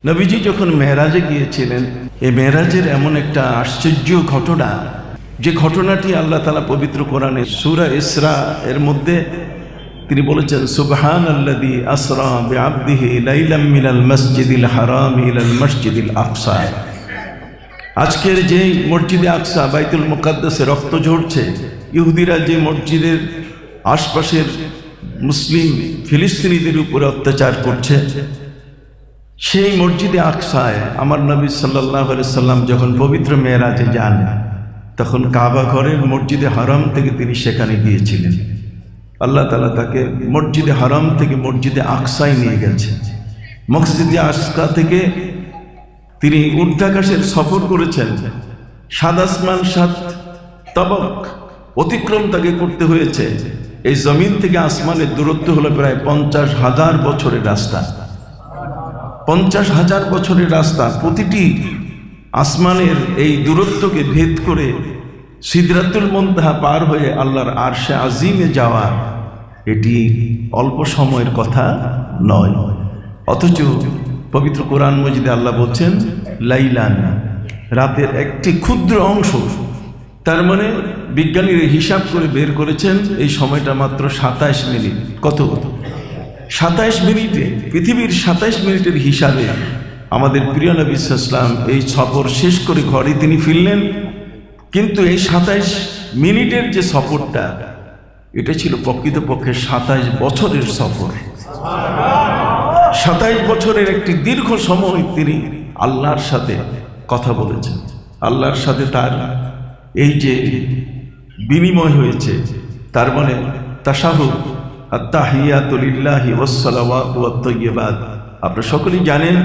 নবীজি যখন মেরাজে গিয়েছিলেন, এই মেরাজের এমন একটা আশ্চর্য ঘটনা, যে ঘটনাটি আল্লাহ তাআলা পবিত্র কোরআনে সূরা ইসরা এর মধ্যে তিনি বলেছেন, সুবহানাল্লাযী আসরা বিআবদিহি লাইলাম মিনাল মসজিদিল হারাম ইলাল মসজিদিল আকসা। আজকের যে মসজিদে আকসা বাইতুল মুকাদ্দাসে রক্ত ঝরছে, ইহুদিরা যে মসজিদের আশপাশের মুসলিম ফিলিস্তিনিদের উপরে অত্যাচার করছে, সেই মসজিদে আকসায় আমার নবী সাল্লাল্লাহু আলাইহি সাল্লাম যখন পবিত্র মেরাজে যান, তখন কাবা ঘরের মসজিদে হারাম থেকে তিনি সেখানে গিয়েছিলেন। আল্লাহ তাআলা তাকে মসজিদে হারাম থেকে মসজিদে আকসায় নিয়ে গেছেন। মসজিদে আকসা থেকে তিনি ঊর্ধ্বাকাশের সফর করেছেন। ৭ আসমান ৭ তবক অতিক্রম তাকে করতে হয়েছে। এই জমিন থেকে আসমানের দূরত্ব হলো প্রায় ৫০,০০০ বছরের রাস্তা। ৫০,০০০ বছরের রাস্তা। প্রতিটি আসমানের এই দূরত্বকে ভেদ করে সিদরাতুল মুনতাহা পার হয়ে আল্লাহর আরশে আজিমে যাওয়া, এটি অল্প সময়ের কথা নয়। অথচ পবিত্র কোরআন মজিদে আল্লাহ বলছেন লাইলান, রাতের একটি ক্ষুদ্র অংশ। তার মানে বিজ্ঞানীরা হিসাব করে বের করেছেন এই সময়টা মাত্র ২৭ মিনিট। কত? ২৭ মিনিটে, পৃথিবীর ২৭ মিনিটের হিসাবে আমাদের প্রিয় নবী সাল্লাল্লাহু আলাইহি ওয়াসাল্লাম এই সফর শেষ করে ঘরে তিনি ফিরলেন। কিন্তু এই ২৭ মিনিটের যে সফরটা, এটা ছিল প্রকৃতপক্ষে ২৭ বছরের সফর। ২৭ বছরের একটি দীর্ঘ সময় তিনি আল্লাহর সাথে কথা বলেছেন। আল্লাহর সাথে তার এই যে বিনিময় হয়েছে, তার মানে তাশাহুদ, আত-তাহিয়াতু লিল্লাহি ওয়াস-সালাওয়াতু ওয়াত-তাইয়্যিবাত। আপনারা সকলেই জানেন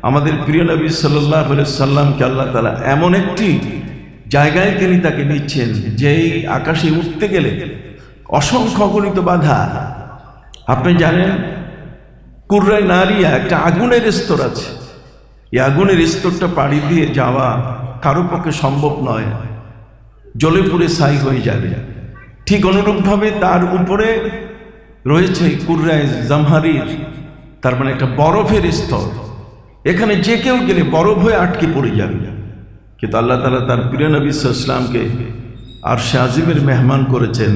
আমাদের প্রিয় নবী সাল্লাল্লাহু আলাইহি সাল্লামকে আল্লাহ তাআলা এমন একটি জায়গায় তিনি তাকে নিচ্ছেন, যেই আকাশে উঠতে গেলে অসংখ্য অগণিত বাধা। আপনি জানেন কুররায় নারিয়া একটা আগুনের স্তর আছে। এই আগুনের স্তরটা পাড়ি দিয়ে যাওয়া কারো পক্ষে সম্ভব নয়, জ্বলে পুড়ে ছাই হয়ে যাবে। ঠিক অনুরূপভাবে তার উপরে রয়েছে কুররায় জামহারির, তার মানে একটা বরফের স্তর। এখানে যে কেউ গেলে বরফ হয়ে আটকে পড়ে যাবে। কিন্তু আল্লাহ তাআলা তার প্রিয় নবী সাল্লাল্লাহু আলাইহি ওয়াসাল্লামকে আরশে আজিমের মেহমান করেছেন,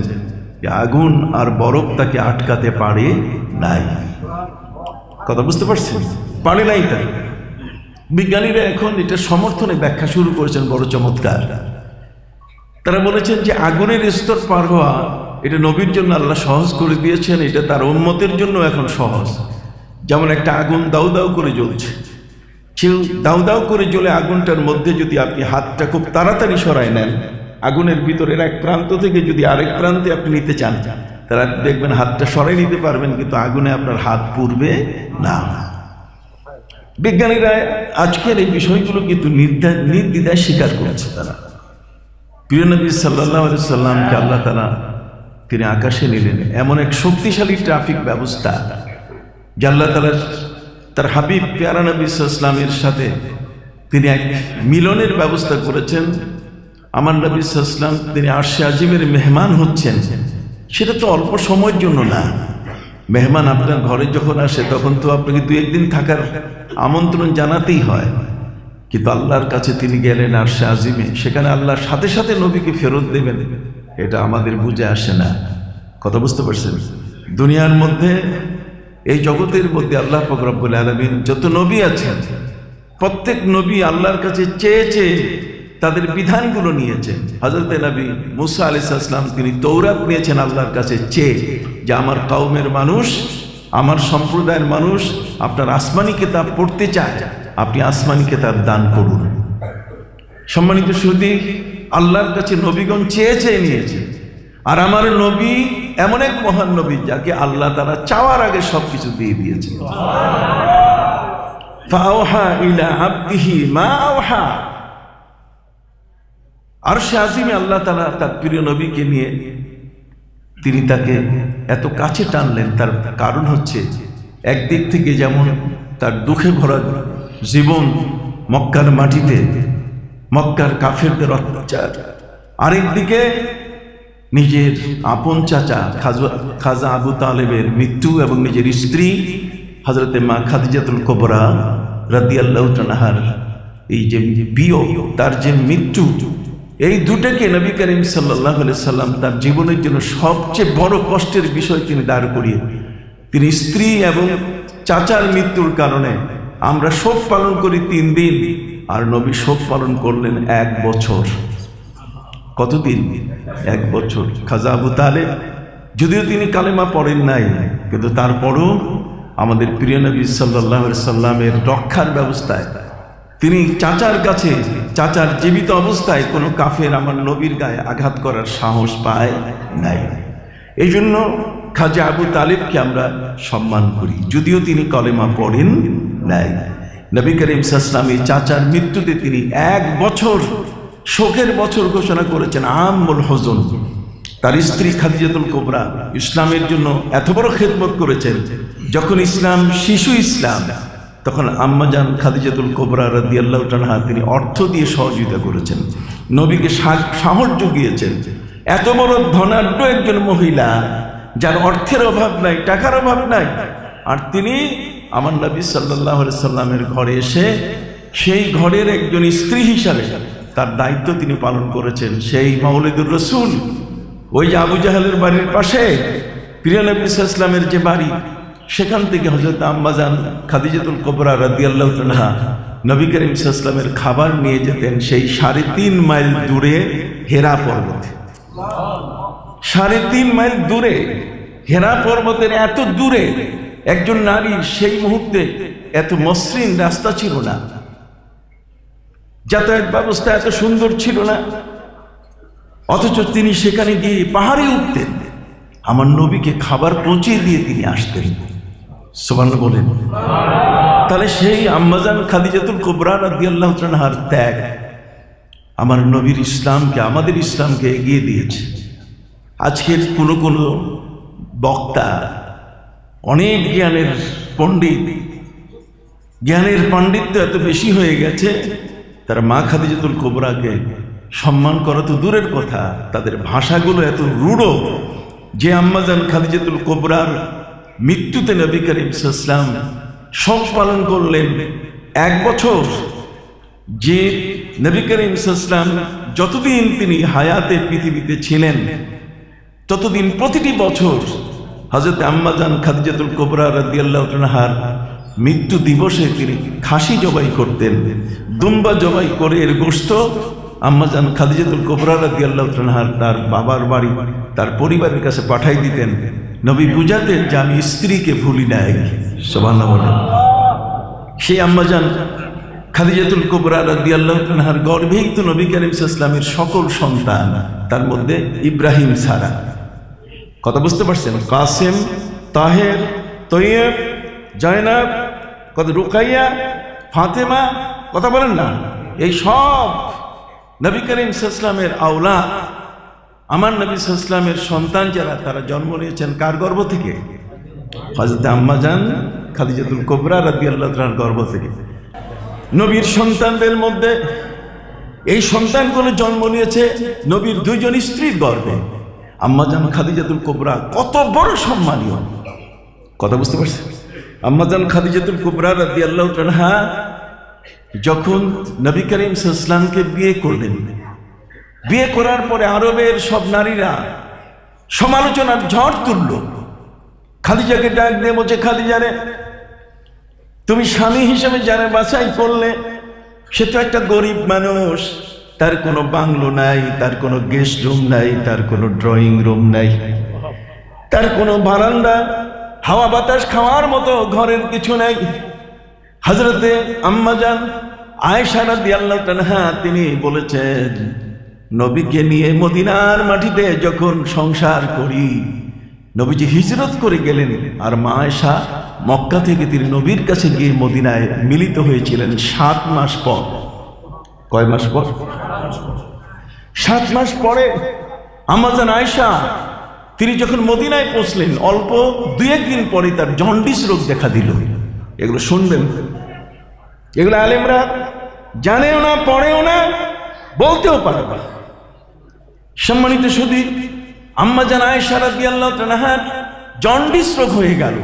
আগুন আর বরফ তাকে আটকাতে পারে নাই। কথা বুঝতে পারছেন? পারে নাই। তাই বিজ্ঞানীরা এখন এটা সমর্থনে ব্যাখ্যা শুরু করেছেন, বড় চমৎকার। তারা বলেছেন যে আগুনের স্তর পার হওয়া এটা নবীর জন্য আল্লাহ সহজ করে দিয়েছেন, এটা তার উম্মতের জন্য এখন সহজ। যেমন একটা আগুন দাউ দাউ করে জ্বলছে, কেউ দাউ দাউ করে জ্বলে আগুনটার মধ্যে যদি আপনি হাতটা খুব তাড়াতাড়ি সরায় নেন, আগুনের ভিতরের এক প্রান্ত থেকে যদি আরেক প্রান্তে আপনি নিতে চান, তারা দেখবেন হাতটা সরাই নিতে পারবেন, কিন্তু আগুনে আপনার হাত পুড়বে না। বিজ্ঞানীরা আজকের এই বিষয়গুলো কিন্তু নির্দ্বিধায় স্বীকার করেছে। তারা প্রিয় নবী সাল্লাল্লাহু আলাইহি সাল্লামকে আল্লাহ তাআলা তিনি আকাশে নিলেন, এমন এক শক্তিশালী ট্রাফিক ব্যবস্থা যে আল্লাহ তাআলা তার হাবিব প্যারা নবী সাল্লাল্লাহু আলাইহি সাল্লামের সাথে তিনি এক মিলনের ব্যবস্থা করেছেন। আমার নবী সাল্লাল্লাহু আলাইহি সাল্লাম তিনি আরশে আজিমের মেহমান হচ্ছেন, সেটা তো অল্প সময়ের জন্য না। মেহমান আপনার ঘরে যখন আসে, তখন তো আপনাকে ২-১ দিন থাকার আমন্ত্রণ জানাতেই হয়। কিন্তু আল্লাহর কাছে তিনি গেলেন আরশে আজিমে, সেখানে আল্লাহর সাথে সাথে নবীকে ফেরত দেবেন, এটা আমাদের বুঝে আসে না। কথা বুঝতে পারছেন? দুনিয়ার মধ্যে, এই জগতের মধ্যে আল্লাহ পাক রব্বুল আলামিন যত নবী আছেন, প্রত্যেক নবী আল্লাহর কাছে চেয়ে চেয়ে তাদের বিধানগুলো নিয়েছেন। হযরত নবী মুসা আলাইহিস সালাম তিনি তৌরাত নিয়েছেন আল্লাহর কাছে চেয়ে, যে আমার কওমের মানুষ, আমার সম্প্রদায়ের মানুষ আপনার আসমানি কিতাব পড়তে চায়, আপনি আসমানি কিতাব দান করুন। সম্মানিত সুধী, আল্লাহর কাছে নবীগণ চেয়ে চেয়ে নিয়েছে। আর আমার নবী এমন এক মহান নবী, যাকে আল্লাহ তাআলা চাওয়ার আগে সবকিছু দিয়ে দিয়েছে। ফাওহা ইলা আবদিহি মা আওহা। আরশে আজিমে আল্লাহ তাআলা তার প্রিয় নবীকে নিয়ে তিনি তাকে এত কাছে টানলেন। তার কারণ হচ্ছে, একদিক থেকে যেমন তার দুঃখে ভরা জীবন মক্কার মাটিতে, মক্কার কাফেরদের অত্যাচার, আরেকদিকে নিজের আপন চাচা খাজা আবু তালেবের মৃত্যু এবং নিজের স্ত্রী হযরতে মা খাদিজাতুল কুবরা রাদিয়াল্লাহু তাআলার এই যে বিয়োগ, তার যে মৃত্যু, এই দুটাকে নবী করিম সাল্লাল্লাহু আলাইহি সাল্লাম তার জীবনের জন্য সবচেয়ে বড় কষ্টের বিষয় তিনি দাঁড় করিয়ে, তিনি স্ত্রী এবং চাচার মৃত্যুর কারণে আমরা শোক পালন করি 3 দিন, আর নবী শোক পালন করলেন 1 বছর। কতদিন? 1 বছর। খাজা আবু তালেব যদিও তিনি কালেমা পড়েন নাই, কিন্তু তারপরও আমাদের প্রিয় নবী সাল্লাল্লাহু আলাইহি সাল্লামের রক্ষার ব্যবস্থায় তিনি চাচার কাছে, চাচার জীবিত অবস্থায় কোনো কাফের আমার নবীর গায়ে আঘাত করার সাহস পায় নাই। এই জন্য খাজা আবু তালেবকে আমরা সম্মান করি, যদিও তিনি কলেমা পড়েন নাই। নবী করিম সাল্লাল্লাহু আলাইহি ওয়াসাল্লাম চাচার মৃত্যুতে তিনি 1 বছর শোকের বছর ঘোষণা করেছেন, আমুল হুজুন। তার স্ত্রী খাদিজাতুল কুবরা ইসলামের জন্য এত বড় খেদমত করেছেন। যখন ইসলাম শিশু ইসলাম, তখন আম্মাজান খাদিজাতুল কুবরা রাদিয়াল্লাহু তাআলা তিনি অর্থ দিয়ে সহযোগিতা করেছেন, নবীকে সাহস জুগিয়েছেন। এত বড় ধনাঢ্য একজন মহিলা, যার অর্থের অভাব নাই, টাকার অভাব নাই, আর তিনি আমার নবী সাল্লাল্লাহু আলাইহি সাল্লামের ঘরে এসে সেই ঘরের একজন স্ত্রী হিসাবে তার দায়িত্ব তিনি পালন করেছেন। সেই মাওলিদুর রসুল, ওই যে আবু জাহেলের বাড়ির পাশে প্রিয় নবী সাল্লাল্লাহু আলাইহি সাল্লামের যে বাড়ি, সেখান থেকে হযরত আম্মাজান খাদিজাতুল কুবরা রাদিয়াল্লাহু তাআলা নবী করিম সাল্লাল্লাহু আলাইহি সাল্লামের খাবার নিয়ে যেতেন সেই 3.5 মাইল দূরে হেরা পর্বতে। 3.5 মাইল দূরে হেরা পর্বতের এত দূরে একজন নারী, সেই মুহূর্তে এত মসৃণ রাস্তা ছিল না, যাতায়াত ব্যবস্থা এত সুন্দর ছিল না, অথচ তিনি সেখানে গিয়ে পাহাড়ে উঠতেন, আমার নবীকে খাবার পৌঁছে দিয়ে তিনি আসতেন। সুবহানাল্লাহ বলেন। তাহলে সেই আম্মাজান খাদিজাতুল কুবরা রাদিয়াল্লাহু তাআলার ত্যাগ আমার নবীর ইসলামকে, আমাদের ইসলামকে এগিয়ে দিয়েছে। আজকের কোনো কোনো বক্তা, অনেক জ্ঞানের পণ্ডিত, জ্ঞানের পাণ্ডিত্য এত বেশি হয়ে গেছে, তারা মা খাদিজাতুল কুবরাকে সম্মান করা তো দূরের কথা, তাদের ভাষাগুলো এত রূঢ় যে আম্মাজান খাদিজাতুল কুবরার মৃত্যুতে নবী করিম সাল্লাল্লাহু আলাইহি ওয়াসাল্লাম শোক পালন করলেন 1 বছর। যে নবী করিম সাল্লাল্লাহু আলাইহি ওয়াসাল্লাম যতদিন তিনি হায়াতে পৃথিবীতে ছিলেন, ততদিন প্রতিটি বছর হযরত আম্মাজান খাদিজাতুল কুবরা রাদিয়াল্লাহু তাআলার মৃত্যু দিবসে তিনি খাসি জবাই করতেন, দুম্বা জবাই করে এর গোশত আম্মাজান খাদিজাতুল কুবরা রাদিয়াল্লাহু তাআলা তার বাবার বাড়ি, তার পরিবারের কাছে পাঠাই দিতেন। নবী বুঝাতেন যে আমি স্ত্রীকে ভুলি নাই। সুবহানাল্লাহ। সেই আম্মাজান খাদিজাতুল কুবরা রাদিয়াল্লাহু তাআলার গর্ভেই তো নবী করিম সাল্লাল্লাহু আলাইহি ওয়াসাল্লামের সকল সন্তান, তার মধ্যে ইব্রাহিম ছাড়া। কথা বুঝতে পারছেন? কাসেম, তাহের, তৈয়ব, জায়নাব, রুকাইয়া, ফাতেমা, কথা বলেন না, এই সব নবী করিম সাল্লাল্লাহু আলাইহি ওয়াসাল্লামের আওলাদ, আমার নবী সাল্লাল্লাহু আলাইহি ওয়াসাল্লামের সন্তান যারা, তারা জন্ম নিয়েছেন কার গর্ভ থেকে? হযরত আম্মাজান খাদিজাতুল কুবরা রাদিয়াল্লাহু তাআলার গর্ভ থেকে। নবীর সন্তানদের মধ্যে এই সন্তানগুলো জন্ম নিয়েছে নবীর 2 জন স্ত্রীর গর্ভে। আম্মাজান খাদিজাতুল কুবরা কত বড় সম্মানীয়, কথা বুঝতে পারছেন? আম্মাজান খাদিজাতুল কুবরা রাদিয়াল্লাহু তাআলা যখন নবী করিম সাল্লাল্লাহু আলাইহি ওয়াসাল্লামকে বিয়ে করলেন, বিয়ে করার পরে আরবের সব নারীরা সমালোচনার ঝড় তুলল। খাদিজাকে ডাক দিয়ে বলছে, খাদিজা রে, তুমি স্বামী হিসেবে যারা বাছাই করলে, সে তো একটা গরিব মানুষ, তার কোনো বাংলো নাই, তার কোনো গেস্ট রুম নাই, তার কোনো ড্রয়িং রুম নাই, তার কোনো বারান্দা, হাওয়া বাতাস খাওয়ার মতো ঘরের কিছু নাই। হযরতে আম্মাজান আয়েশা রাদিয়াল্লাহু তাআলা তিনি বলেছেন, নবীকে নিয়ে মদিনার মাটিতে যখন সংসার করি, নবীজি হিজরত করে গেলেন, আর মা আয়েশা মক্কা থেকে তিনি নবীর কাছে গিয়ে মদিনায় মিলিত হয়েছিলেন 7 মাস পর। কয় মাস পর? 7 মাস পরে আম্মাজান আয়েশা তিনি যখন মদিনায় পৌঁছলেন, অল্প 2-1 দিন পরে তার জন্ডিস রোগ দেখা দিল। এগুলো শুনবেন, এগুলো আলেমরা জানেও না, পড়েও না, বলতেও পারে না। সম্মানিত সুধী, আম্মাজান আয়েশা রাদিয়াল্লাহু তাআলা জন্ডিস রোগ হয়ে গেল।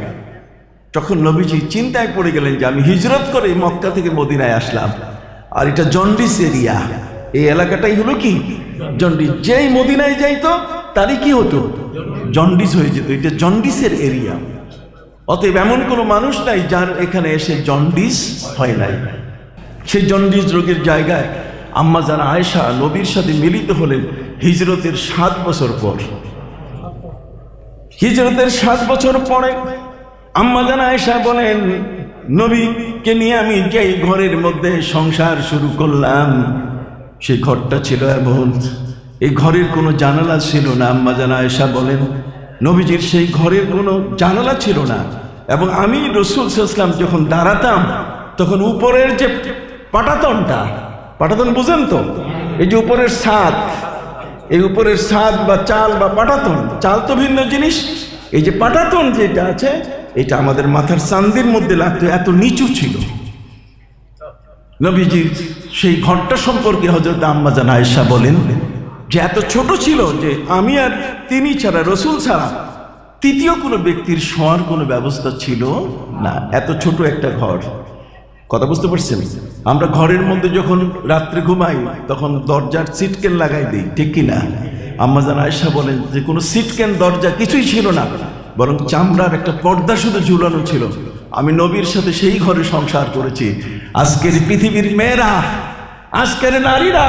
তখন নবীজি চিন্তায় পড়ে গেলেন যে আমি হিজরত করে মক্কা থেকে মদিনায় আসলাম, আর এটা জন্ডিস এরিয়া, এই এলাকাটাই হলো কি জন্ডিস। যেই মদিনায় যাইতো তারই কি হতো, জন্ডিস হয়ে যেত। এটা জন্ডিসের এরিয়া। অতএব এমন কোনো মানুষ নাই যার এখানে এসে জন্ডিস হয় নাই। সেই জন্ডিস রোগের জায়গায় আম্মা জান আয়েশা নবীর সাথে মিলিত হলেন হিজরতের 7 বছর পর। হিজরতের 7 বছর পরে আম্মা জান আয়েশা বলেন, নবীকে নিয়ে আমি যেই ঘরের মধ্যে সংসার শুরু করলাম, সেই ঘরটা ছিল এমন, এই ঘরের কোনো জানালা ছিল না। আম্মা জান আয়েশা বলেন, নবীজির সেই ঘরের কোনো জানালা ছিল না। এবং আমি রাসূল সাল্লাল্লাহু আলাইহি ওয়াসাল্লাম যখন দাঁড়াতাম, তখন উপরের যে পাটাতনটা, পাটাতন বুঝেন তো, এই যে উপরের ছাদ, এই উপরের ছাদ বা চাল বা পাটাতন, চাল তো ভিন্ন জিনিস, এই যে পাটাতন যেটা আছে এটা আমাদের মাথার চান্দির মধ্যে লাগতো, এত নিচু ছিল। নবীজি সেই ঘরটা সম্পর্কে হযরত আম্মা জান আয়েশা বলেন যে এত ছোট ছিল যে আমি আর তিনি ছাড়া, রাসূল ছাড়া তৃতীয় কোনো ব্যক্তির শোয়ার কোনো ব্যবস্থা ছিল না। এত ছোট একটা ঘর। কথা বুঝতে পারছেন? আমরা ঘরের মধ্যে যখন রাত্রে ঘুমাই তখন দরজার সিটকেন লাগাই দিই, ঠিক কিনা? আম্মা জান আয়েশা বলেন যে কোনো সিটকেন দরজা কিছুই ছিল না, বরং চামড়ার একটা পর্দা শুধু ঝুলানো ছিল। আমি নবীর সাথে সেই ঘরে সংসার করেছি। আজকের পৃথিবীর মেয়েরা, আজকের নারীরা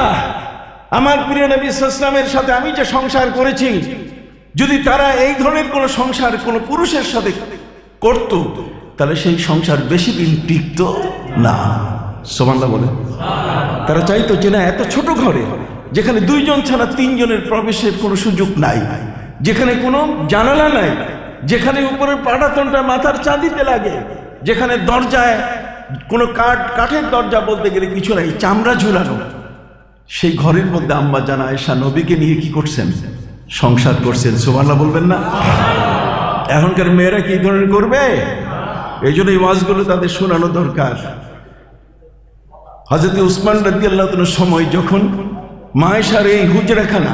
আমার প্রিয় নবী সাল্লাল্লাহু আলাইহি ওয়াসাল্লামের সাথে আমি যে সংসার করেছি, যদি তারা এই ধরনের কোনো সংসার কোনো পুরুষের সাথে করত, তাহলে সেই সংসার বেশি দিন টিকতো না। সুবহানাল্লাহ বলে। তারা চাইতো যে না, এত ছোট ঘরে যেখানে 2 জন ছাড়া 3 জনের প্রবেশের কোনো সুযোগ নাই, যেখানে কোনো জানালা নাই, যেখানে উপরের পাটাতনটা মাথার চাঁদিতে লাগে, যেখানে দরজায় কোনো কাঠের দরজা বলতে গেলে কিছু নাই, চামড়া ঝুলানো, সেই ঘরের মধ্যে আম্মা জান আয়েশা নবীকে নিয়ে কি করছেন, সংসার করছেন। সুবহানাল্লাহ বলবেন না? এখনকার মেয়েরা কি ধরনের করবে? এই জন্য এই ওয়াজগুলো তাদের শোনানো দরকার। হযরত উসমান রাদিয়াল্লাহু তাআলার সময় যখন মা আয়েশার এই হুজরাখানা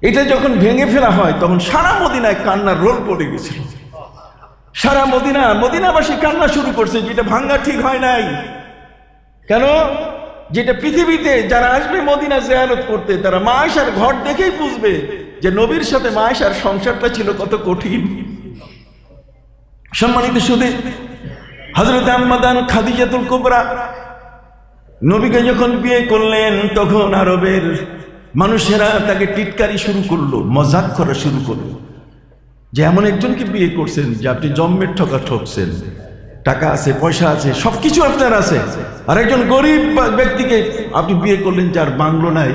এটা যখন ভেঙে ফেলা হয়, তখন সারা মদিনায় কান্নার রোল পড়ে গেছিল। সারা মদিনাবাসী কান্না শুরু করছে, যেটা ভাঙ্গা ঠিক হয় নাই। কেন? যেটা পৃথিবীতে যারা আসবে মদিনা জিয়ারত করতে, তারা মা আয়েশার ঘর দেখেই বুঝবে যে নবীর সাথে মা আয়েশার সংসারটা ছিল কত কঠিন। সম্মানিত সুধী, হযরত আম্মা জান খাদিজাতুল কুবরা নবীকে যখন বিয়ে করলেন, তখন আরবের মানুষেরা তাকে টিটকারি শুরু করলো, মজাক করা শুরু করলো যে এমন একজনকে বিয়ে করছেন যে আপনি জম্মের ঠকা ঠকছেন, টাকা আছে, পয়সা আছে, সবকিছু আপনার আছে, আর একজন গরিব ব্যক্তিকে আপনি বিয়ে করলেন যার বাংলো নাই,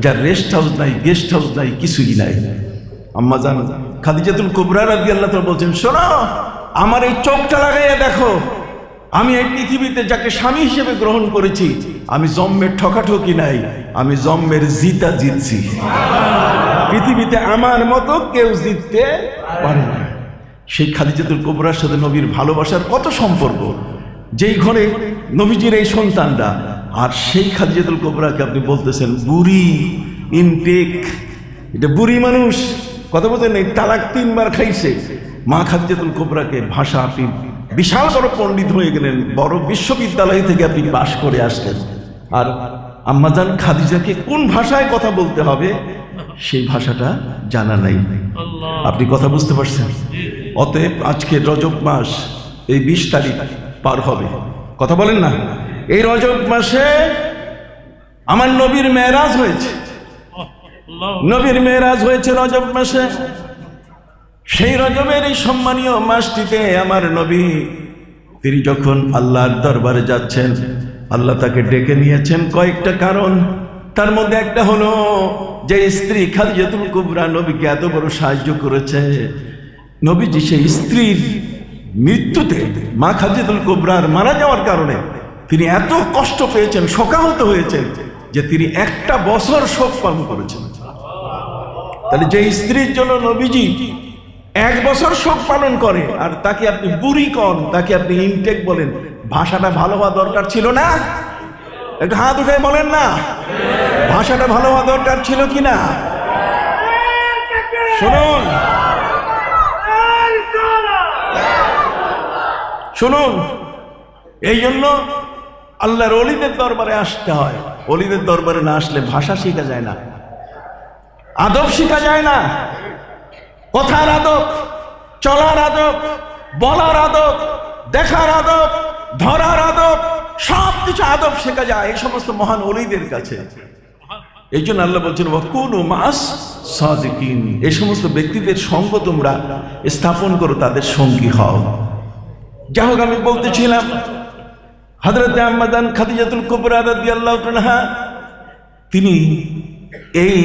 যার রেস্ট হাউস নাই, গেস্ট হাউস নাই, কিছুই নাই। আম্মা জান খাদিজাতুল কুবরা রাদিয়াল্লাহু তাআলা বলছেন, শোনো, আমার এই চোখটা লাগাইয়া দেখো, আমি এই পৃথিবীতে যাকে স্বামী হিসেবে গ্রহণ করেছি, আমি জম্মের ঠকাঠকি নাই, আমি জম্মের জিতা জিতছি। পৃথিবীতে আমার মতো কেউ জিততে পারে না। সেই খাদিজাতুল কুবরার সাথে নবীর ভালোবাসার কত সম্পর্ক, যেই ঘরে নবীজির এই সন্তানরা, আর সেই খাদিজাতুল কুবরাকে আপনি বলতেছেন বুড়ি, ইনটেক, এটা বুড়ি মানুষ, কথা বলতে নেই, তালাক 3 বার খাইছে। মা খাদিজাতুল কুবরাকে ভাষা, আপনি বিশাল বড় পণ্ডিত হয়ে গেলেন, বড় বিশ্ববিদ্যালয় থেকে আপনি পাশ করে আসলেন, আর আম্মা জান খাদিজাকে কোন ভাষায় কথা বলতে হবে সেই ভাষাটা জানা নাই। আপনি কথা বুঝতে পারছেন? অতএব আজকে রজব মাস, এই 20 তারিখ পার হবে, কথা বলেন না, এই রজব মাসে আমার নবীর মেরাজ হয়েছে। নবীর মেরাজ হয়েছে রজব মাসে। সেই রজবের এই সম্মানীয় মাসটিতে আমার নবী, তিনি যখন আল্লাহর দরবারে যাচ্ছেন, আল্লাহ তাকে ডেকে নিয়েছেন কয়েকটা কারণ। তার মধ্যে একটা হলো যে স্ত্রী খাদিজাতুল কুবরা নবীকে এত বড় সাহায্য করেছে, নবীজি সেই স্ত্রীর মৃত্যুতে, মা খাদিজাতুল কুবরার মারা যাওয়ার কারণে তিনি এত কষ্ট পেয়েছেন, শোকাহত হয়েছেন যে তিনি 1 বছর শোক পালন করেছেন। তাহলে যে স্ত্রীর জন্য নবীজি 1 বছর শোক পালন করে, আর তাকে আপনি বুড়ি কন, তাকে আপনি ইনটেক বলেন, ভাষাটা ভালো হওয়া দরকার ছিল না? একটু হাত উঠে বলেন না, ভাষাটা ভালো হওয়া দরকার ছিল কিনা? শুনুন, শুনুন, এই জন্য আল্লাহর ওলিদের দরবারে আসতে হয়। ওলিদের দরবারে না আসলে ভাষা শেখা যায় না, আদব শেখা যায় না, কথার আদব, চলার আদব, বলার আদব, দেখার আদব, ধরার আদব, সব কিছু আদব শেখা যায় এই সমস্ত মহান ওলিদের কাছে। এই জন্য আল্লাহ বলছেন ওয়াকুনু মাস সাদিকিন, এই সমস্ত ব্যক্তিদের সঙ্গ তোমরা স্থাপন করো, তাদের সঙ্গী হও। যাই হোক, আমি বলতেছিলাম হযরত আম্মাজান খাদিজাতুল কুবরা রাদিয়াল্লাহু আনহা, তিনি এই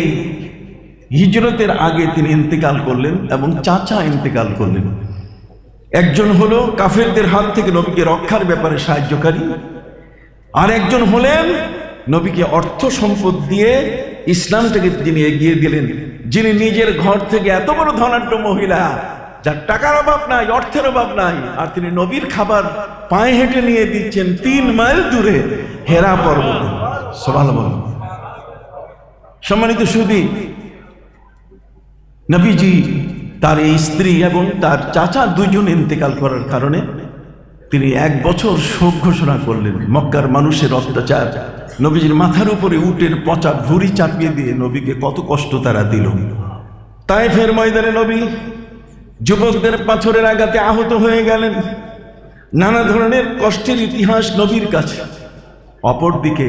হিজরতের আগে তিনি ইন্তেকাল করলেন এবং চাচা ইন্তেকাল করলেন। একজন হলো কাফেরদের হাত থেকে নবীকে রক্ষার ব্যাপারে সাহায্যকারী, আর একজন হলেন নবীকে অর্থ সম্পদ দিয়ে ইসলামটাকে যিনি এগিয়ে দিলেন, যিনি নিজের ঘর থেকে এত বড় ধনাঢ্য মহিলা, যার টাকার অভাব নাই, অর্থের অভাব নাই, আর তিনি নবীর খাবার পায়ে হেঁটে নিয়ে দিচ্ছেন 3 মাইল দূরে হেরা পর্বতে। সুবহানাল্লাহ। সম্মানিত সুধী, নবীজি তার এই স্ত্রী এবং তার চাচা দুজন ইন্তেকাল করার কারণে তিনি 1 বছর শোক ঘোষণা করলেন। মক্কার মানুষের অত্যাচার, নবীজির মাথার উপরে উটের পচা ভুঁড়ি চাপিয়ে দিয়ে নবীকে কত কষ্ট তারা দিল। তায়েফের ময়দানে নবী যুবকদের পাথরের আঘাতে আহত হয়ে গেলেন। নানা ধরনের কষ্টের ইতিহাস নবীর কাছে। অপরদিকে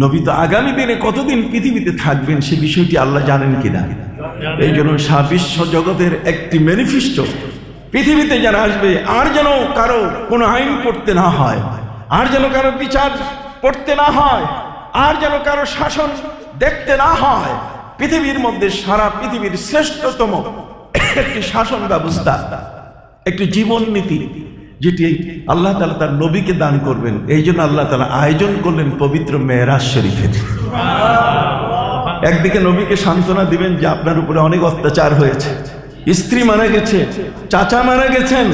নবী তো আগামী দিনে কতদিন পৃথিবীতে থাকবেন সে বিষয়টি আল্লাহ জানেন কিনা। এই জন্য বিশ্ব জগতের একটি ম্যানিফেস্টো, পৃথিবীতে যারা আসবে আর যেন কারো কোনো আইন পড়তে না হয়, আর যেন কারো বিচার পড়তে না হয়, আর যেন কারো শাসন দেখতে না হয়। পৃথিবীর মধ্যে সারা পৃথিবীর শ্রেষ্ঠতম একটি শাসন ব্যবস্থা, একটি জীবন নীতি, যেটি আল্লাহ তাআলা তার নবীকে দান করবেন। এই জন্য আল্লাহ তাআলা আয়োজন করলেন পবিত্র মেরাজ শরীফের। একদিকে নবীকে সান্ত্বনা দিবেন যে আপনার উপরে অনেক অত্যাচার হয়েছে, স্ত্রী মারা গেছে, চাচা মারা গেছেন,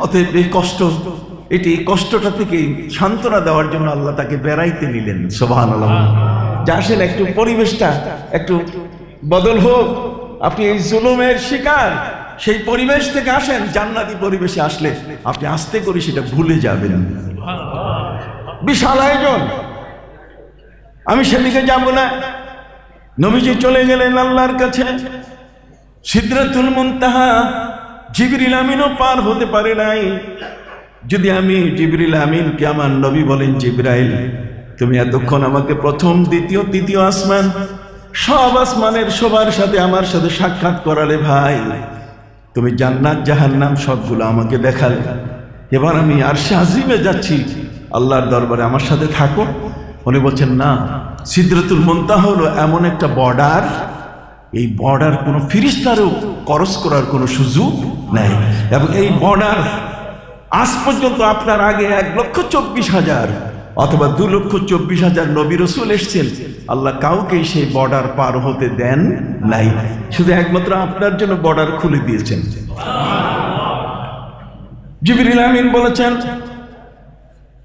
অতএব এই কষ্ট, এটি কষ্টটা থেকে সান্ত্বনা দেওয়ার জন্য আল্লাহ তাকে বেড়াইতে নিলেন। সুবহানাল্লাহ। যা আসেন একটু পরিবেশটা একটু বদল হোক, আপনি এই জুলুমের শিকার, সেই পরিবেশ থেকে আসেন, জান্নাতি পরিবেশে আসলে আপনি আস্তে করে সেটা ভুলে যাবেন। বিশাল আয়োজন, আমি সেদিকে যাব না। নবীজি চলে গেলেন আল্লাহর কাছে। সিদরাতুল মুনতাহা জিবরিল আমিনও পার হতে পারে নাই। যদি আমি জিবরিল আমিনকে আমার নবী বলেন, জিবরাইল তুমি এতক্ষণ আমাকে প্রথম, দ্বিতীয়, তৃতীয় আসমান, সব আসমানের সবার সাথে আমার সাথে সাক্ষাৎ করালে ভাই, তুমি জান্নাত জাহান্নাম সবগুলো আমাকে দেখালে, এবার আমি আরশে আজিমে যাচ্ছি, আল্লাহর দরবারে আমার সাথে থাকো। উনি বলছেন না, সিদরাতুল মুনতাহা হলো এমন একটা বর্ডার, এই বর্ডার কোনো ফিরিস্তারও ক্রস করার কোনো সুযোগ নেই, এবং এই বর্ডার আজ পর্যন্ত আপনার আগে 1,24,000 অথবা 2,24,000 নবী রাসূল এসেছেন, আল্লাহ কাউকে সেই বর্ডার পার হতে দেন নাই, শুধু একমাত্র আপনার জন্য বর্ডার খুলে দিয়েছেন। জিবরিল আমিন বলেছেন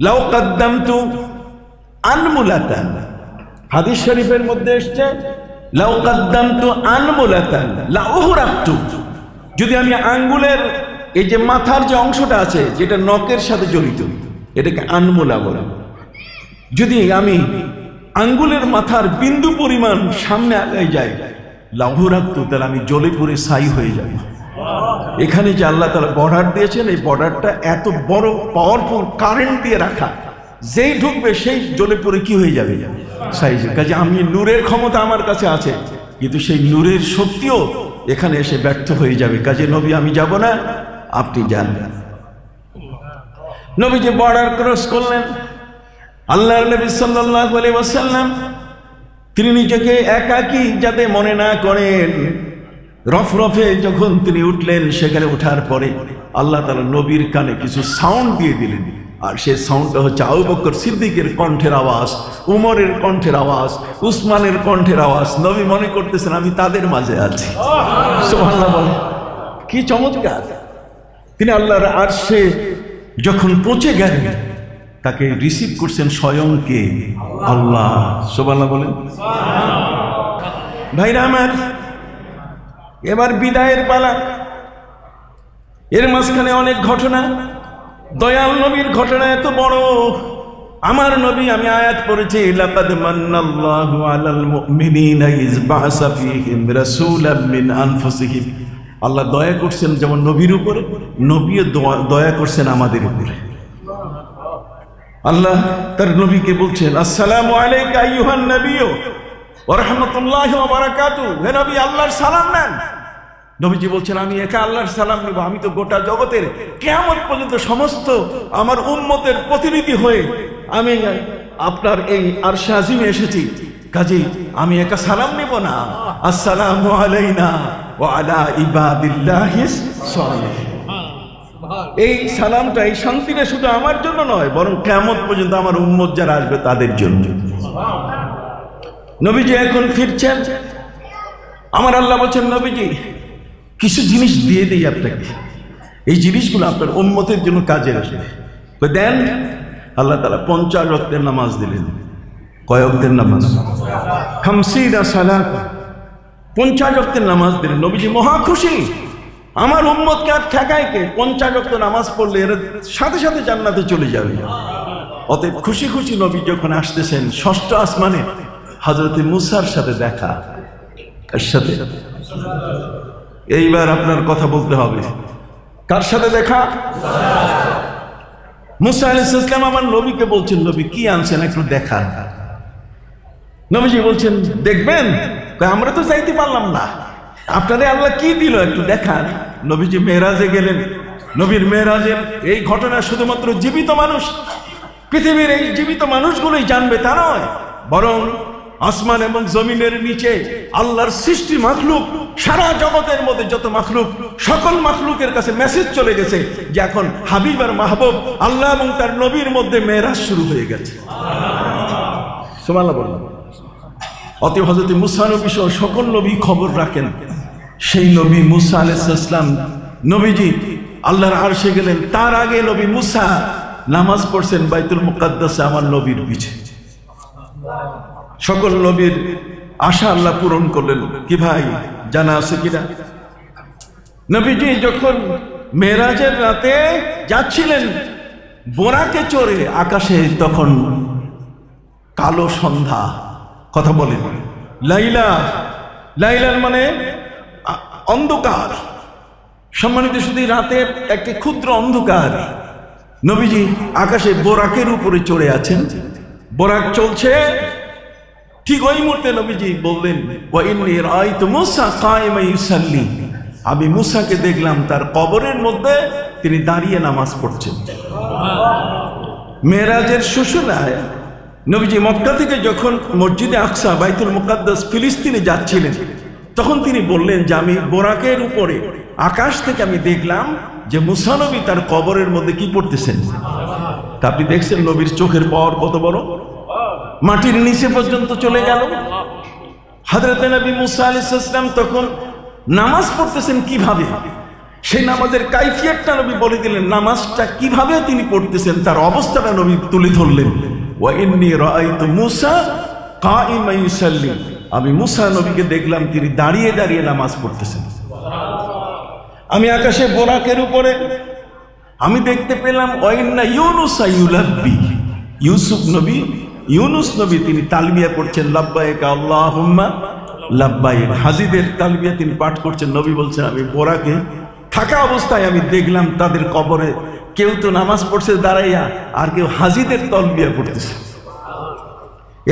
লাউ কদ্দামতু আনমুলাতান, হাদিস শরীফের মধ্যে এসেছে লাউ কদ্দামতু আনমুলাতান লা উহরাকতু, যদি আমি আঙ্গুলের এই যে মাথার যে অংশটা আছে যেটা নখের সাথে জড়িত, এটাকে আনমুলা বলে, যদি আমি আঙ্গুলের মাথার বিন্দু পরিমাণ সামনে আগায় যাই, লাউহরাকতু, তাহলে আমি জ্বলে পুড়ে ছাই হয়ে যাব। এখানে যে আল্লাহ তাআলা বর্ডার দিয়েছেন, এই বর্ডারটা এত বড় পাওয়ারফুল কারেন্ট দিয়ে রাখা, যেই ঢুকবে সেই জ্বলে পুড়ে কি হয়ে যাবে, ছাই। কাজে আমি নূরের ক্ষমতা আমার কাছে আছে, কিন্তু সেই নূরের শক্তিও এখানে এসে ব্যর্থ হয়ে যাবে। কাজে নবী আমি যাব না, আপনি যান। নবী যে বর্ডার ক্রস করলেন, আল্লাহর নবী সাল্লাল্লাহু আলাইহি ওয়াসাল্লাম তিনি নিজেকে একাকী যাতে মনে না করেন, রফরফে যখন তিনি উঠলেন, সেখানে ওঠার পরে আল্লাহ তাআলা নবীর কানে কিছু সাউন্ড দিয়ে দিলেন, আর সেই সাউন্ডটা হচ্ছে আবু বকর সিদ্দিকের কণ্ঠের আওয়াজ, উমরের কণ্ঠের আওয়াজ, উসমানের কণ্ঠের আওয়াজ। নবী মনে করতেছেন আমি তাদের মাঝে আছি। সুবহানাল্লাহ বলেন, কি চমৎকার! তিনি আল্লাহর আরশে যখন পৌঁছে গেলেন, তাকে রিসিভ করছেন স্বয়ং কে, আল্লাহ। সুবহানাল্লাহ বলেন। ভাইরা আমার, এবার বিদায়ের পালা। এর মাঝখানে অনেক ঘটনা, দয়াল নবীর ঘটনা এত বড়। আমার নবী, আমি আয়াত পড়েছি, লাকাদ মান্নাল্লাহু আলাল মুমিনিনা ইয বা'সা ফীহিম রাসূলাম মিন আনফুসিহিম। আল্লাহ দয়া করছেন যেমন নবীর উপরে, নবীও দয়া করছেন আমাদের উপরে। আল্লাহ তার নবীকে বলছেন, আসসালামু আলাইকা আইয়ুহান নাবিয়্যু ওয়া রাহমাতুল্লাহি ওয়া বারাকাতুহু। হে নবী, আল্লাহর সালাম নেন। নবীজি বলছেন, আমি একা আল্লাহর সালাম নেব? আমি তো গোটা জগতের কিয়ামত পর্যন্ত সমস্ত আমার উম্মতের প্রতিনিধি হয়ে আমি আপনার এই আরশে আজিমে এসেছি, কাজেই আমি একা সালাম নেব না। আসসালামু আলাইনা ওয়া আলা ইবাদিল্লাহিস সালিহিন। এই সালামটা, এই শান্তিটা শুধু আমার জন্য নয়, বরং কিয়ামত পর্যন্ত আমার উম্মত যারা আসবে তাদের জন্য। নবীজি এখন ফিরছেন। আমার আল্লাহ বলছেন, নবীজি কিছু জিনিস দিয়ে দেই আপনাকে, এই জিনিসগুলো আপনার উম্মতের জন্য কাজে আসবে। দেন। আল্লাহ তাআলা 50 ওয়াক্তের নামাজ দিলেন। কয় ওয়াক্তের নামাজ? 50 সালাত, 50 ওয়াক্তের নামাজ দিলেন। নবীজি মহা খুশি। আমার উম্মতকে আর ঠেকায় কে? 50 ওয়াক্ত নামাজ পড়লে এর সাথে সাথে জান্নাতে চলে যাবে। অতএব খুশি খুশি নবী যখন আসতেছেন, ষষ্ঠ আসমানে হযরত মুসার সাথে দেখা। কার সাথে? এইবার আপনার কথা বলতে হবে, কার সাথে দেখা? মুসা আলাইহিস সালাম আমার নবীকে বলছেন, নবী কি আনছেন একটু দেখান। নবীজি বলছেন, দেখবেন? আমরা তো যাইতে পারলাম না, আপনারে আল্লাহ কি দিল একটু দেখান। নবীজি মেরাজে গেলেন। নবীর মেরাজের এই ঘটনা শুধুমাত্র জীবিত মানুষ, পৃথিবীর এই জীবিত মানুষগুলোই জানবে তা নয়, বরং আসমান এবং জমিনের নিচে আল্লাহর সৃষ্টি মাখলুক, সারা জগতের মধ্যে যত মাখলুক, সকল মাখলুকের কাছে মেসেজ চলে গেছে যে এখন হাবিব আর মাহবুব আল্লাহ এবং তার নবীর মধ্যে মেরাজ শুরু হয়ে গেছে। সুবহানাল্লাহ বলুন। অতএব হযরত মুসা নবী সহ সকল নবী খবর রাখেন। সেই নবী মুসা আলাইহিস সালাম, নবীজি আল্লাহর আরশে গেলেন। তার আগে নবী মুসা নামাজ পড়ছেন বাইতুল মুকাদ্দাসে আমার নবীর পিছে। সকল নবীর আশা আল্লাহ পূরণ করলেন। কি ভাই জানা আছে কিনা? নবীজি যখন মেরাজের রাতে যাচ্ছিলেন বোরাকে চড়ে আকাশে, তখন কালো সন্ধ্যা। কথা বলেন, লাইলা, লাইলার মানে অন্ধকার। সম্মানিত শুধু রাতের একটি ক্ষুদ্র অন্ধকার। নবীজি আকাশে বোরাকের উপরে চড়ে আছেন, বোরাক চলছে। ঠিক ওই মুহূর্তে নবীজি বললেন, ওয়া ইন্নী রাআইতু মুসা কায়িমান ইউসাল্লি। আমি মুসাকে দেখলাম তার কবরের মধ্যে তিনি দাঁড়িয়ে নামাজ পড়ছেন। মেরাজের সূচনায় নবীজি মক্কা থেকে যখন মসজিদে আকসা বাইতুল মুকাদ্দাস ফিলিস্তিনে যাচ্ছিলেন, তখন তিনি বললেন যে আমি বোরাকের উপরে আকাশ থেকে আমি দেখলাম যে মুসা নবী তার কবরের মধ্যে কি পড়তেছেন। তা আপনি দেখছেন নবীর চোখের পাওয়ার কত বড়, মাটির নিচে পর্যন্ত চলে গেল। হযরত নবী মুসা আলাইহিস সালাম তখন নামাজ পড়তেছেন কিভাবে, সেই নামাজের কাইফিয়তটা নবী বলে দিলেন। নামাজটা কিভাবে তিনি পড়তেছেন তার অবস্থাটা নবী তুলে ধরলেন। ওয়া ইন্নী রাআইতু মুসা কায়িমান ইউসাল্লি। আমি মুসা নবীকে দেখলাম তিনি দাঁড়িয়ে দাঁড়িয়ে নামাজ পড়তেছেন। আমি আকাশে বোরাকের উপরে আমি দেখতে পেলাম ওয়া ইন্না ইউনুসা ইউলাব্বি। ইউসুফ নবী, ইউনুস নবী তিনি তালবিয়া পড়ছেন, লাব্বাইক আল্লাহুম্মা লাব্বাইক। হাজিদের তালবিয়া তিনি পাঠ করছেন। নবী বলছেন, আমি বোরাকে থাকা অবস্থায় আমি দেখলাম তাদের কবরে কেউ তো নামাজ পড়ছে দাঁড়াইয়া, আর কেউ হাজিদের তালবিয়া পড়তেছে।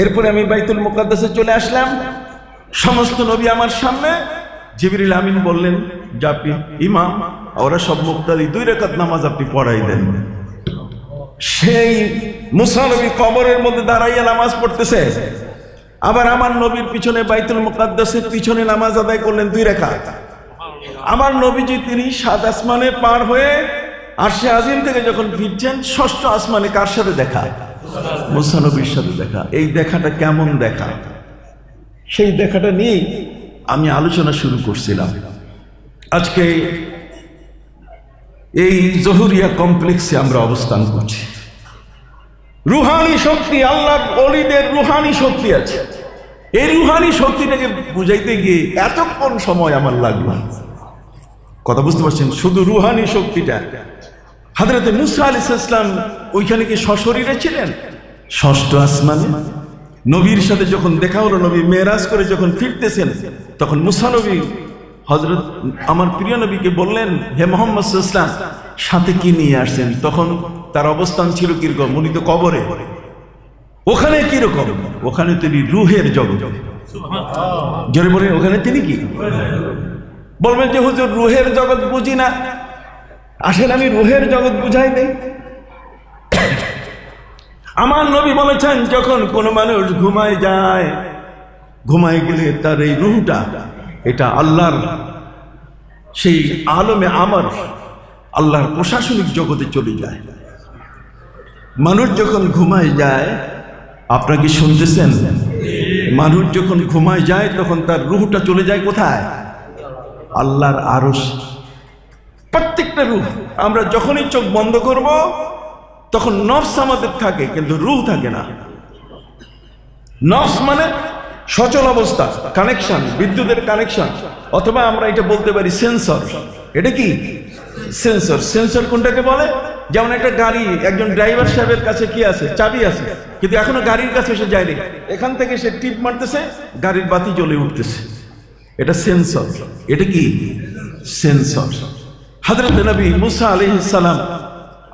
এরপরে আমি বাইতুল মুকাদ্দাসে চলে আসলাম। সমস্ত নবী আমার সামনে। জিবরিল আমিন বললেন যে আপনি ইমাম, ওরা সব মুক্তাদি 2 রাকাত নামাজ আপনি পড়াই দেন। সেই মুসা নবী কবরের মধ্যে দাঁড়াইয়া নামাজ পড়তেছে। আবার আমার নবীর পিছনে বাইতুল মুকাদ্দাসের পিছনে নামাজ আদায় করলেন 2 রাকাত। আমার নবীজি তিনি 7 আসমানে পার হয়ে আরশে আজিম থেকে যখন ফিরছেন, 6ষ্ঠ আসমানে কার সাথে দেখা? মুসা নবীর সাথে দেখা। এই দেখাটা কেমন দেখা, সেই দেখাটা নিয়ে আমি আলোচনা শুরু করছিলাম। আজকে এই জহুরিয়া কমপ্লেক্সে আমরা অবস্থান করছি। রুহানি শক্তি, আল্লাহর ওলিদের রুহানি শক্তি আছে। এই রুহানি শক্তিটাকে বুঝাইতে গিয়ে এতক্ষণ সময় আমার লাগলো। কথা বুঝতে পারছেন? শুধু রুহানি শক্তিটা, হযরত মুসা আলাইহিস সালাম ওইখানে কি সশরীরে ছিলেন? ষষ্ঠ আসমানে নবীর সাথে যখন দেখা হলো, নবী মেরাজ করে যখন ফিরতেছেন, তখন মুসা নবী হযরত আমার প্রিয় নবীকে বললেন, হে মুহাম্মদ সাল্লাল্লাহু আলাইহি ওয়াসাল্লাম, সাথে কি নিয়ে আসছেন? তখন তার অবস্থান ছিল কিরকম? উনি তো কবরে। ওখানে কিরকম? ওখানে তিনি রূহের জগৎ। জোরে বলেন, ওখানে তিনি কি বলবেন যে হুজুর রূহের জগৎ বুঝি না। আসেন আমি রূহের জগৎ বুঝাই দেই। আমার নবী বলেছেন, যখন কোনো মানুষ ঘুমায় যায়, ঘুমায় গেলে তার এই রূহটা এটা আল্লাহর সেই আলমে আমর, আল্লাহর প্রশাসনিক জগতে চলে যায়। মানুষ যখন ঘুমায় যায়, আপনারা কি শুনতেছেন? মানুষ যখন ঘুমায় যায় তখন তার রূহটা চলে যায় কোথায়? আল্লাহর আরশ। প্রত্যেকটা রূহ, আমরা যখনই চোখ বন্ধ করব তখন নফস আমাদের থাকে, কিন্তু রূহ থাকে না। নফস মানে সচল অবস্থা, কানেকশন, বিদ্যুতের কানেকশন, অথবা আমরা এটা বলতে পারি সেন্সর। এটা কি সেন্সর? সেন্সর কোনটাকে বলে? যেমন একটা গাড়ি, একজন ড্রাইভার সাহেবের কাছে কি আছে? চাবি আছে, কিন্তু এখনো গাড়ির কাছে এসে যায়নি। এখান থেকে সে টিপ মারতেছে, গাড়ির বাতি জ্বলে উঠতেছে, এটা সেন্সর। এটা কি সেন্সর? হযরত নবী মুসা আলাইহিস সালাম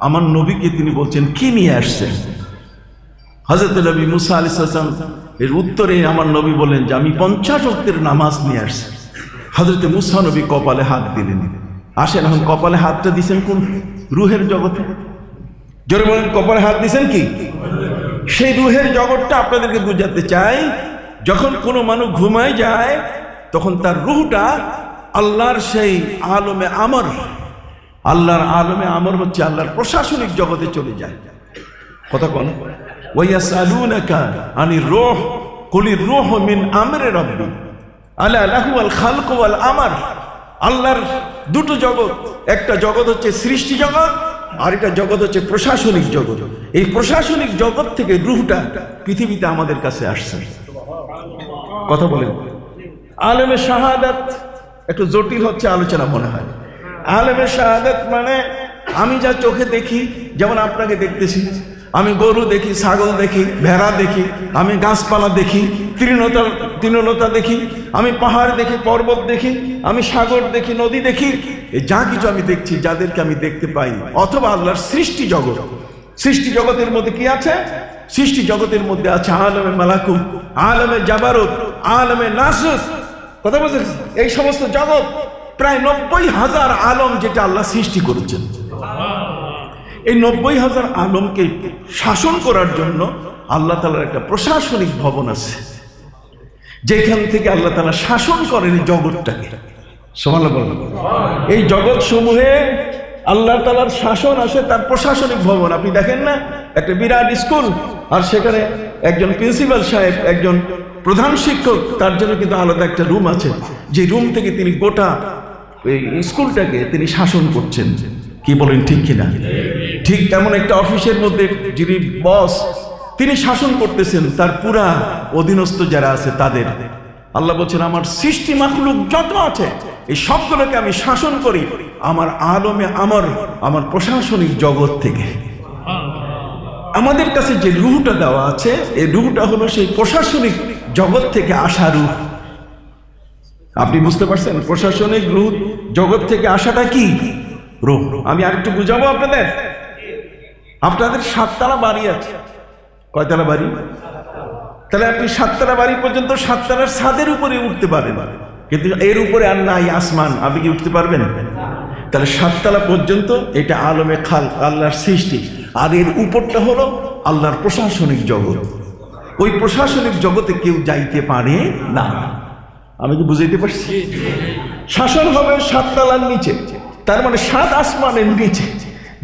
আমার নবীকে তিনি বলছেন কি নিয়ে আসছেন? হযরত নবী মুসা আলাইহিস সালাম এর উত্তরে আমার নবী বলেন যে আমি 50 ওয়াক্তের নামাজ নিয়ে আসছি। হযরত মুসা নবী কপালে হাত দিলেন। আসেন, এখন কপালে হাতটা দিয়েছেন কোন? রূহের জগতে। জোরে বলেন, কপালে হাত দিয়েছেন কি? সেই রূহের জগৎটা আপনাদেরকে বুঝাতে চাই। যখন কোনো মানুষ ঘুমায় যায় তখন তার রূহটা আল্লাহর সেই আলমে আমর, আল্লাহর আলমে আমর হচ্ছে আল্লাহর প্রশাসনিক জগতে চলে যায়। কথা কোন? ওয়ায়াসালুনাকা আনির রূহ কুলির রূহ মিন আমরি রাব্বি আলা লাহুল খালক ওয়াল আমর। আল্লাহর দুটো জগৎ, একটা জগৎ হচ্ছে সৃষ্টি জগৎ, আর একটা জগৎ হচ্ছে প্রশাসনিক জগৎ। এই প্রশাসনিক জগৎ থেকে রূহটা পৃথিবীতে আমাদের কাছে আসছে। কথা বলেন। আলেমে শাহাদাত একটু জটিল হচ্ছে আলোচনা মনে হয়। আলেমে শাহাদাত মানে আমি যা চোখে দেখি, যেমন আপনাকে দেখতেছি, আমি গরু দেখি, ছাগল দেখি, ভেড়া দেখি, আমি গাছপালা দেখি, তৃণলতা দেখি, আমি পাহাড় দেখি, পর্বত দেখি, আমি সাগর দেখি, নদী দেখি, যা কিছু আমি দেখছি, যাদেরকে আমি দেখতে পাই, অথবা আল্লাহর সৃষ্টি জগৎ। সৃষ্টি জগতের মধ্যে কি আছে? সৃষ্টি জগতের মধ্যে আছে আলমে মালাকুত, আলমে জাবারুত, আলমে নাসুত। কথা বলছেন? এই সমস্ত জগৎ প্রায় 90,000 আলম যেটা আল্লাহ সৃষ্টি করেছেন। এই 90,000 আলমকে শাসন করার জন্য আল্লাহ তাআলার একটা প্রশাসনিক ভবন আছে, যেখান থেকে আল্লাহ তাআলা শাসন করেন এই জগৎটাকে। সুবহানাল্লাহ। এই জগৎ সমূহে আল্লাহ তাআলার শাসন আসে, তার প্রশাসনিক ভবন। আপনি দেখেন না, একটা বিরাট স্কুল, আর সেখানে একজন প্রিন্সিপাল সাহেব, একজন প্রধান শিক্ষক, তার জন্য কিন্তু আলাদা একটা রুম আছে, যে রুম থেকে তিনি গোটা এই স্কুলটাকে তিনি শাসন করছেন। কি বলেন, ঠিক কিনা? ঠিক তেমন একটা অফিসের মধ্যে যিনি বস, তিনি শাসন করতেছেন তার পুরা অধীনস্থ যারা আছে তাদের। আল্লাহ বলছেন আমার সৃষ্টি মাখলুক যত আছে এই সবগুলোকে আমি শাসন করি আমার আলমে আমার প্রশাসনিক জগৎ থেকে। আমাদের কাছে যে রূহটা দেওয়া আছে, এই রূহটা হলো সেই প্রশাসনিক জগৎ থেকে আসা রূহ। আপনি বুঝতে পারছেন? প্রশাসনিক রূহ জগৎ থেকে আসাটা কি রূহ। আমি আরেকটু বুঝাবো আপনাদের। আপনাদের 7 তলা বাড়ি আছে। কয়তলা বাড়ি? তাহলে আপনি 7 তলা বাড়ি পর্যন্ত 7 তলার ছাদের উপরে উঠতে পারেন, কিন্তু এর উপরে আর নাই আসমান। আপনি কি উঠতে পারবেন? তাহলে 7 তলা পর্যন্ত এটা আলমে খাল, আল্লাহর সৃষ্টি, আর এর উপরটা হলো আল্লাহর প্রশাসনিক জগৎ। ওই প্রশাসনিক জগতে কেউ যাইতে পারে না। আমি কি বুঝাইতে পারছি? শাসন হবে 7 তলার নিচে, তার মানে 7 আসমানের নিচে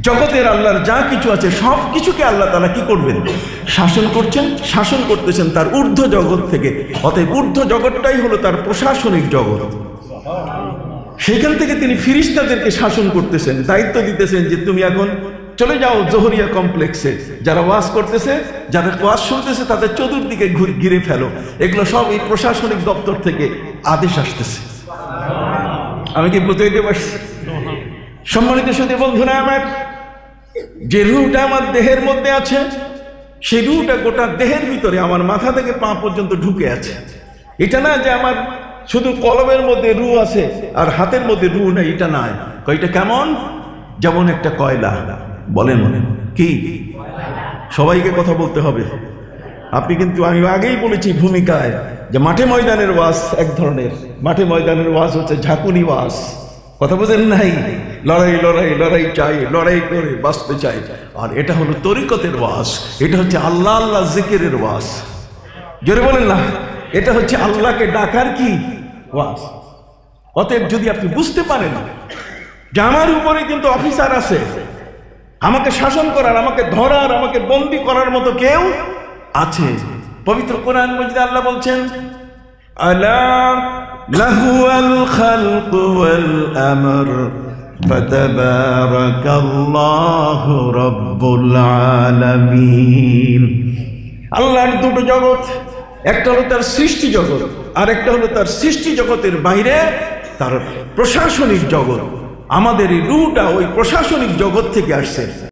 জগতের আল্লাহর যা কিছু আছে সব কিছুকে আল্লাহ তাআলা কি করবেন? শাসন করছেন, শাসন করতেছেন তার ঊর্ধ্ব জগৎ থেকে। অতএব ঊর্ধ্ব জগৎটাই হলো তার প্রশাসনিক জগৎ। সেখান থেকে তিনি ফেরেশতাদেরকে শাসন করতেছেন, দায়িত্ব দিতেছেন যে তুমি এখন চলে যাও জোহরিয়া কমপ্লেক্সে, যারা ওয়াজ করতেছে, যারা ওয়াজ শুনতেছে তাদের চতুর্দিকে ঘিরে ফেলো। এগুলো সব এই প্রশাসনিক দপ্তর থেকে আদেশ আসতেছে। আমি কি বুঝাইতে পারছি? সম্মানিত সাথী বন্ধুরা আমার, যে রুহটা আমার দেহের মধ্যে আছে, সেই রুহটা গোটা দেহের ভিতরে আমার মাথা থেকে পা পর্যন্ত ঢুকে আছে। এটা না যে আমার শুধু কলমের মধ্যে রুহ আছে আর হাতের মধ্যে রুহ নেই, এটা নয়। এটা কেমন? যেমন একটা কয়লা। বলেন কি? সবাইকে কথা বলতে হবে। আপনি কিন্তু, আমি আগেই বলেছি ভূমিকায়, যে মাঠে ময়দানের ওয়াজ এক ধরনের, মাঠে ময়দানের ওয়াজ হচ্ছে ঝাঁকুনি ওয়াজ। কথা বোঝেন নাই? লড়াই লড়াই লড়াই চাই, লড়াই করে বাঁচতে চাই। আর এটা হলো তরিকতের ওয়াজ, এটা হচ্ছে আল্লাহ আল্লাহ জিকিরের ওয়াজ। জোরে বলেন না, এটা হচ্ছে আল্লাহকে ডাকার কি ওয়াজ। অতএব যদি আপনি বুঝতে পারেন যে আমার উপরে কিন্তু অফিসার আছে, আমাকে শাসন করার, আমাকে ধরার, আমাকে বন্দী করার মতো কেউ আছে। পবিত্র কোরআন মজিদে আল্লাহ বলছেন, আলা লাহুল খালক ওয়াল আমর ফাতাবারাকাল্লাহু রাব্বুল আলামিন। আল্লাহর দুটো জগৎ, একটা হলো তার সৃষ্টি জগৎ, আর একটা হলো তার সৃষ্টি জগতের বাইরে তার প্রশাসনিক জগৎ। আমাদের এই রুহটা ওই প্রশাসনিক জগৎ থেকে আসছে।